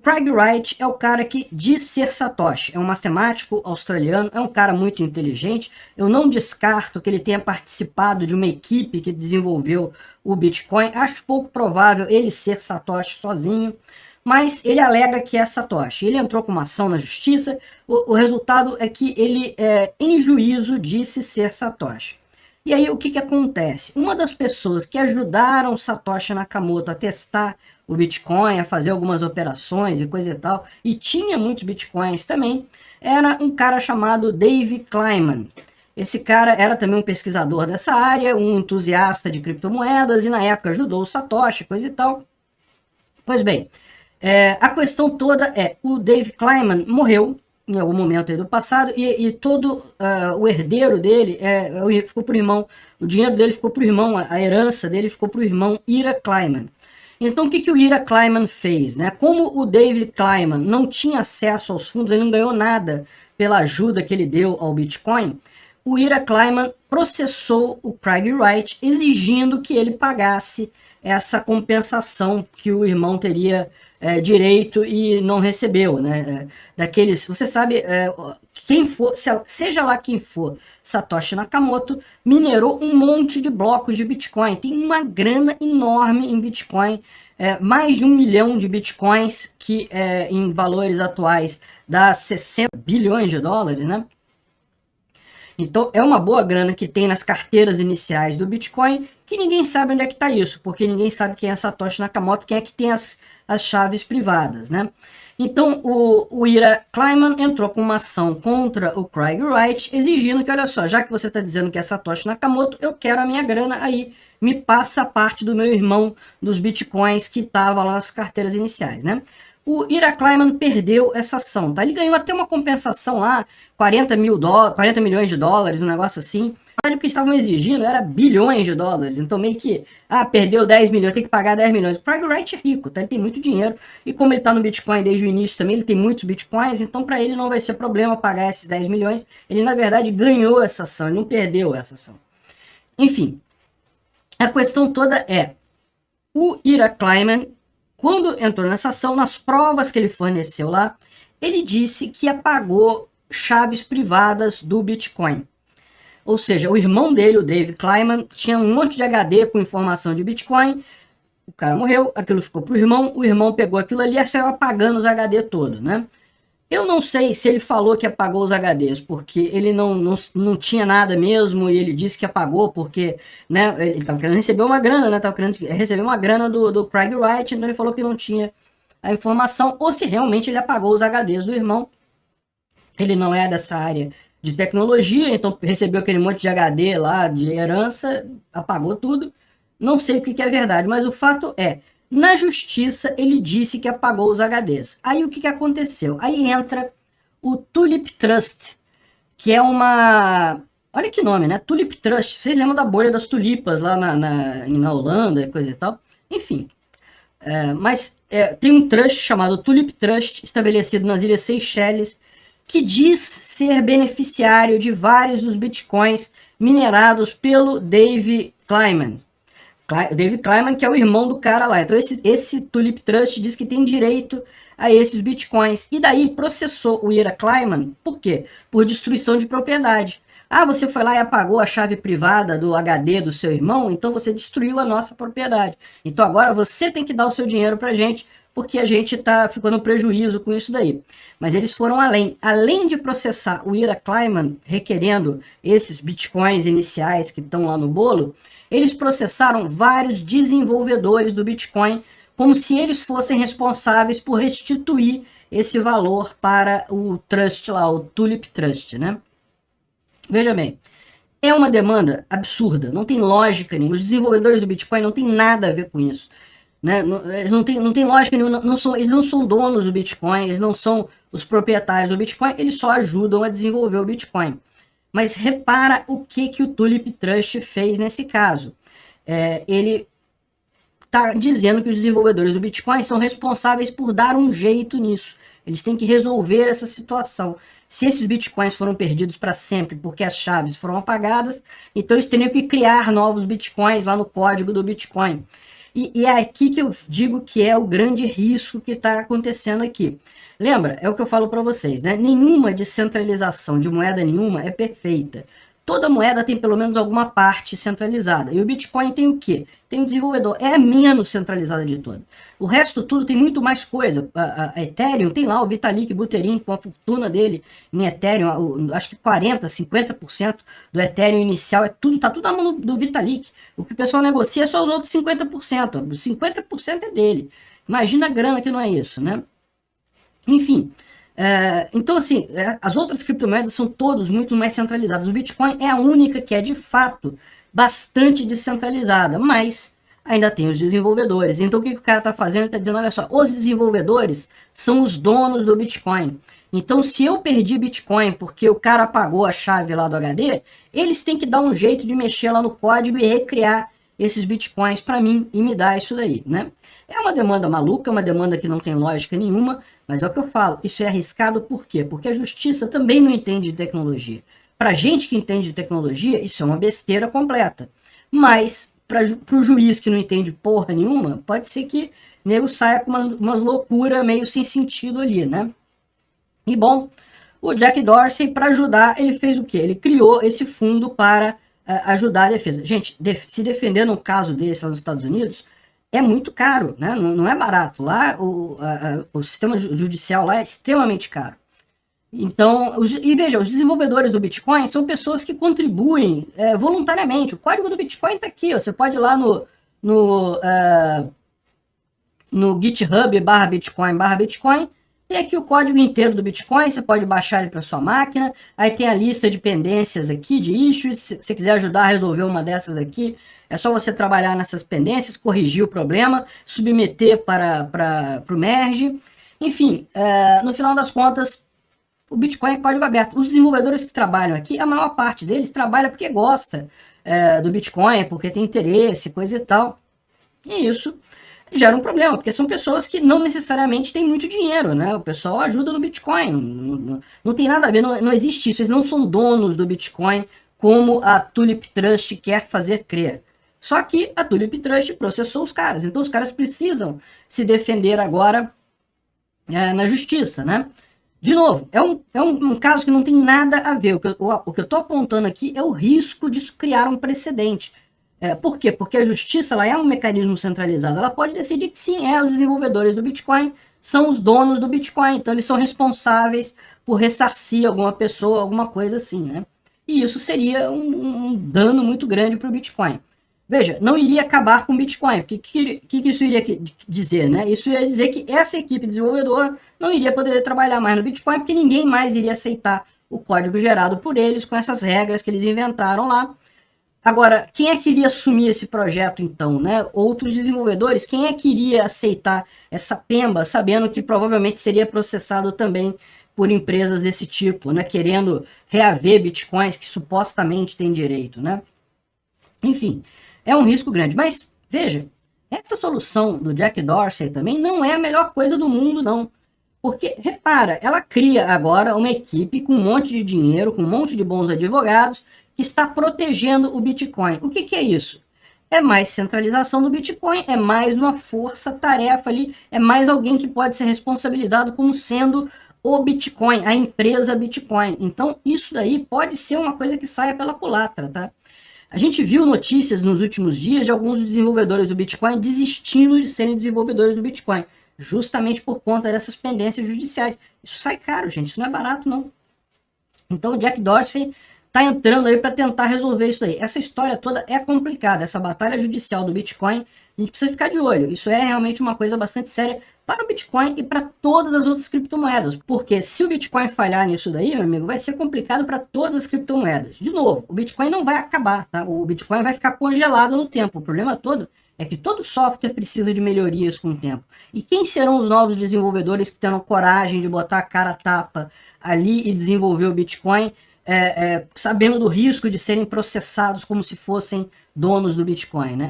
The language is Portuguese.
Craig Wright é o cara que diz ser Satoshi, é um matemático australiano, é um cara muito inteligente. Eu não descarto que ele tenha participado de uma equipe que desenvolveu o Bitcoin, acho pouco provável ele ser Satoshi sozinho, mas ele alega que é Satoshi. Ele entrou com uma ação na justiça, o resultado é que ele, em juízo, disse ser Satoshi. E aí o que acontece? Uma das pessoas que ajudaram Satoshi Nakamoto a testar o Bitcoin, a fazer algumas operações e coisa e tal, e tinha muitos Bitcoins também, era um cara chamado Dave Kleiman. Esse cara era também um pesquisador dessa área, um entusiasta de criptomoedas, e na época ajudou o Satoshi, coisa e tal. Pois bem, a questão toda é, o Dave Kleiman morreu em algum momento aí do passado, e todo o herdeiro dele ficou pro irmão, o dinheiro dele ficou pro irmão, a herança dele ficou pro irmão Ira Kleiman. Então o que o Ira Kleiman fez? Né? Como o David Kleiman não tinha acesso aos fundos, ele não ganhou nada pela ajuda que ele deu ao Bitcoin, o Ira Kleiman processou o Craig Wright exigindo que ele pagasse essa compensação que o irmão teria direito e não recebeu, né? Daqueles, você sabe, quem for, seja lá quem for, Satoshi Nakamoto minerou um monte de blocos de Bitcoin, tem uma grana enorme em Bitcoin, mais de 1 milhão de Bitcoins, que em valores atuais dá 60 bilhões de dólares, né? Então é uma boa grana que tem nas carteiras iniciais do Bitcoin, que ninguém sabe onde é que está isso, porque ninguém sabe quem é Satoshi Nakamoto, quem é que tem as chaves privadas, né? Então o Ira Kleiman entrou com uma ação contra o Craig Wright, exigindo que, olha só, já que você está dizendo que é Satoshi Nakamoto, eu quero a minha grana aí, me passa a parte do meu irmão dos Bitcoins que estava lá nas carteiras iniciais, né? O Ira Kleiman perdeu essa ação, tá? Ele ganhou até uma compensação lá, 40 milhões de dólares, um negócio assim. O que estavam exigindo era bilhões de dólares, então meio que, perdeu 10 milhões, tem que pagar 10 milhões. O Craig Wright é rico, tá? Ele tem muito dinheiro, e como ele tá no Bitcoin desde o início também, ele tem muitos Bitcoins, então para ele não vai ser problema pagar esses 10 milhões. Ele, na verdade, ganhou essa ação, ele não perdeu essa ação. Enfim, a questão toda é, o Ira Kleiman, quando entrou nessa ação, nas provas que ele forneceu lá, ele disse que apagou chaves privadas do Bitcoin. Ou seja, o irmão dele, o Dave Kleiman, tinha um monte de HD com informação de Bitcoin, o cara morreu, aquilo ficou pro irmão, o irmão pegou aquilo ali e saiu apagando os HD todos, né? Eu não sei se ele falou que apagou os HDs, porque ele não tinha nada mesmo, e ele disse que apagou porque, né, ele estava querendo receber uma grana, né, estava querendo receber uma grana do Craig Wright, então ele falou que não tinha a informação, ou se realmente ele apagou os HDs do irmão. Ele não é dessa área de tecnologia, então recebeu aquele monte de HD lá, de herança, apagou tudo. Não sei o que é verdade, mas o fato é, na justiça ele disse que apagou os HDs. Aí o que aconteceu? Aí entra o Tulip Trust, que é uma... Olha que nome, né? Tulip Trust. Vocês lembram da bolha das tulipas lá na Holanda e coisa e tal? Enfim. Tem um trust chamado Tulip Trust, estabelecido nas Ilhas Seychelles, que diz ser beneficiário de vários dos bitcoins minerados pelo Dave Kleiman. Dave Kleiman, que é o irmão do cara lá. Então esse Tulip Trust diz que tem direito a esses bitcoins. E daí processou o Ira Kleiman. Por quê? Por destruição de propriedade. Você foi lá e apagou a chave privada do HD do seu irmão, então você destruiu a nossa propriedade. Então agora você tem que dar o seu dinheiro pra gente, porque a gente tá ficando prejuízo com isso daí. Mas eles foram além. Além de processar o Ira Kleiman, requerendo esses bitcoins iniciais que estão lá no bolo, eles processaram vários desenvolvedores do Bitcoin, como se eles fossem responsáveis por restituir esse valor para o trust lá, o Tulip Trust, né? Veja bem, é uma demanda absurda, não tem lógica nenhuma. Os desenvolvedores do Bitcoin não tem nada a ver com isso, né? Não tem lógica nenhuma, eles não são donos do Bitcoin, eles não são os proprietários do Bitcoin, eles só ajudam a desenvolver o Bitcoin. Mas repara o que o Tulip Trust fez nesse caso. Ele está dizendo que os desenvolvedores do Bitcoin são responsáveis por dar um jeito nisso. Eles têm que resolver essa situação. Se esses bitcoins foram perdidos para sempre porque as chaves foram apagadas, então eles teriam que criar novos bitcoins lá no código do Bitcoin. E é aqui que eu digo que é o grande risco que está acontecendo aqui. Lembra, é o que eu falo para vocês, né? Nenhuma descentralização de moeda nenhuma é perfeita. Toda moeda tem pelo menos alguma parte centralizada. E o Bitcoin tem o quê? Tem um desenvolvedor. É a menos centralizada de todas. O resto tudo tem muito mais coisa. A Ethereum tem lá o Vitalik Buterin com a fortuna dele em Ethereum. Acho que 40%, 50% do Ethereum inicial tá tudo na mão do Vitalik. O que o pessoal negocia é só os outros 50%. 50% é dele. Imagina a grana que não é isso, né? Enfim, então assim, as outras criptomoedas são todas muito mais centralizadas. O Bitcoin é a única que é de fato bastante descentralizada, mas ainda tem os desenvolvedores. Então o que o cara está fazendo? Ele está dizendo, olha só, os desenvolvedores são os donos do Bitcoin. Então se eu perdi Bitcoin porque o cara apagou a chave lá do HD, eles têm que dar um jeito de mexer lá no código e recriar esses bitcoins para mim e me dar isso daí, né? É uma demanda maluca, uma demanda que não tem lógica nenhuma, mas é o que eu falo, isso é arriscado por quê? Porque a justiça também não entende de tecnologia. Para gente que entende de tecnologia, isso é uma besteira completa. Mas para o juiz que não entende porra nenhuma, pode ser que o nego saia com umas loucuras meio sem sentido ali, né? E bom, o Jack Dorsey, para ajudar, ele fez o quê? Ele criou esse fundo para ajudar a defesa. Gente, se defender num caso desse lá nos Estados Unidos é muito caro, né? Não é barato. Lá o sistema judicial lá é extremamente caro. Então, e veja, os desenvolvedores do Bitcoin são pessoas que contribuem voluntariamente. O código do Bitcoin está aqui, ó. Você pode ir lá no GitHub/Bitcoin, tem aqui o código inteiro do Bitcoin, você pode baixar ele para sua máquina, aí tem a lista de pendências aqui, de issues, se você quiser ajudar a resolver uma dessas aqui, é só você trabalhar nessas pendências, corrigir o problema, submeter para o merge, enfim, no final das contas, o Bitcoin é código aberto. Os desenvolvedores que trabalham aqui, a maior parte deles trabalha porque gosta do Bitcoin, porque tem interesse, coisa e tal, e isso gera um problema, porque são pessoas que não necessariamente têm muito dinheiro, né? O pessoal ajuda no Bitcoin, não tem nada a ver, não existe isso, eles não são donos do Bitcoin como a Tulip Trust quer fazer crer. Só que a Tulip Trust processou os caras, então os caras precisam se defender agora na justiça, né? De novo, é um caso que não tem nada a ver, o que eu estou apontando aqui é o risco disso criar um precedente. Por quê? Porque a justiça ela é um mecanismo centralizado. Ela pode decidir que sim, os desenvolvedores do Bitcoin são os donos do Bitcoin. Então eles são responsáveis por ressarcir alguma pessoa, alguma coisa assim, né? E isso seria um dano muito grande para o Bitcoin. Veja, não iria acabar com o Bitcoin. O que isso iria dizer, né? Isso ia dizer que essa equipe desenvolvedora não iria poder trabalhar mais no Bitcoin, porque ninguém mais iria aceitar o código gerado por eles, com essas regras que eles inventaram lá. Agora, quem é que iria assumir esse projeto então, né? Outros desenvolvedores, quem é que iria aceitar essa pemba, sabendo que provavelmente seria processado também por empresas desse tipo, né? Querendo reaver bitcoins que supostamente têm direito, né? Enfim, é um risco grande. Mas, veja, essa solução do Jack Dorsey também não é a melhor coisa do mundo, não. Porque, repara, ela cria agora uma equipe com um monte de dinheiro, com um monte de bons advogados, que está protegendo o Bitcoin. O que é isso? É mais centralização do Bitcoin, é mais uma força-tarefa ali, é mais alguém que pode ser responsabilizado como sendo o Bitcoin, a empresa Bitcoin. Então, isso daí pode ser uma coisa que saia pela culatra, tá? A gente viu notícias nos últimos dias de alguns desenvolvedores do Bitcoin desistindo de serem desenvolvedores do Bitcoin, justamente por conta dessas pendências judiciais. Isso sai caro, gente, isso não é barato, não. Então, o Jack Dorsey está entrando aí para tentar resolver isso aí. Essa história toda é complicada, essa batalha judicial do Bitcoin, a gente precisa ficar de olho. Isso é realmente uma coisa bastante séria para o Bitcoin e para todas as outras criptomoedas, porque se o Bitcoin falhar nisso daí, meu amigo, vai ser complicado para todas as criptomoedas. De novo, o Bitcoin não vai acabar, tá? O Bitcoin vai ficar congelado no tempo. O problema todo é que todo software precisa de melhorias com o tempo. E quem serão os novos desenvolvedores que terão coragem de botar a cara a tapa ali e desenvolver o Bitcoin, sabendo do risco de serem processados como se fossem donos do Bitcoin, né?